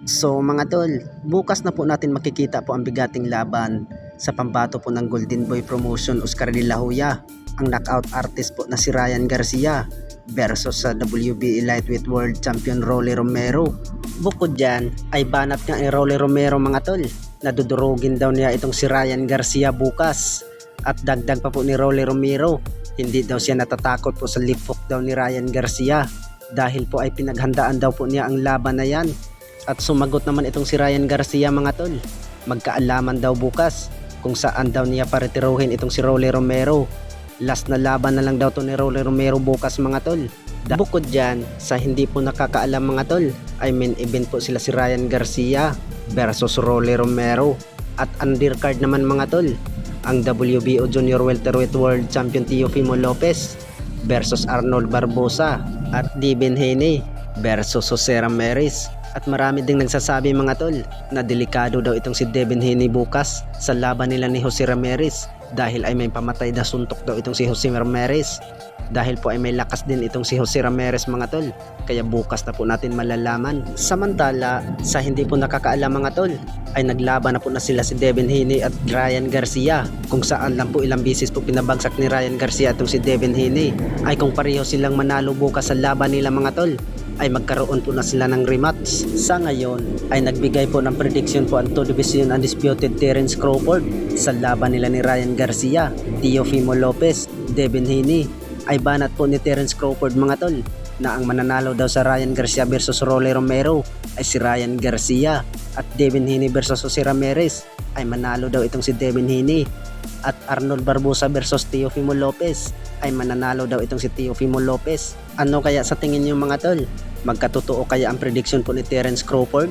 So mga tol, bukas na po natin makikita po ang bigating laban sa pambato po ng Golden Boy Promotion Oscar de la Hoya, ang knockout artist po na si Ryan Garcia versus sa WBA Lightweight World Champion Rolly Romero. Bukod dyan ay banat nga ni Rolly Romero mga tol, nadudurugin daw niya itong si Ryan Garcia bukas. At dagdag pa po ni Rolly Romero, hindi daw siya natatakot po sa lip hook daw ni Ryan Garcia dahil po ay pinaghandaan daw po niya ang laban na yan. At sumagot naman itong si Ryan Garcia mga tol, magkaalaman daw bukas kung saan daw niya paretiruhin itong si Rolly Romero. Last na laban na lang daw to ni Rolly Romero bukas mga tol. Bukod dyan, sa hindi po nakakaalam mga tol, ay main event po sila si Ryan Garcia versus Rolly Romero. At undercard naman mga tol, ang WBO Junior Welterweight World Champion Teofimo Lopez versus Arnold Barbosa at Devin Haney versus Jose Ramirez. At marami ding nagsasabi mga tol na delikado daw itong si Devin Haney bukas sa laban nila ni Jose Ramirez dahil ay may pamatay na suntok daw itong si Jose Ramirez. Dahil po ay may lakas din itong si Jose Ramirez mga tol, kaya bukas na po natin malalaman. Samantala, sa hindi po nakakaalam mga tol, ay naglaban na po na sila si Devin Haney at Ryan Garcia, kung saan lang po ilang bisis po pinabagsak ni Ryan Garcia itong si Devin Haney. Ay kung pareho silang manalo bukas sa laban nila mga tol, ay magkaroon po na sila ng rematch. Sa ngayon ay nagbigay po ng prediction po ang 2 Division Undisputed Terence Crawford sa laban nila ni Ryan Garcia, Teofimo Lopez, Devin Haney. Ay banat po ni Terence Crawford mga tol na ang mananalo daw sa Ryan Garcia versus Rolly Romero ay si Ryan Garcia, at Devin Haney versus Jose Ramirez ay manalo daw itong si Devin Haney, at Arnold Barbosa versus Teofimo Lopez ay mananalo daw itong si Teofimo Lopez. Ano kaya sa tingin niyo mga tol? Magkatotoo kaya ang prediction po ni Terence Crawford?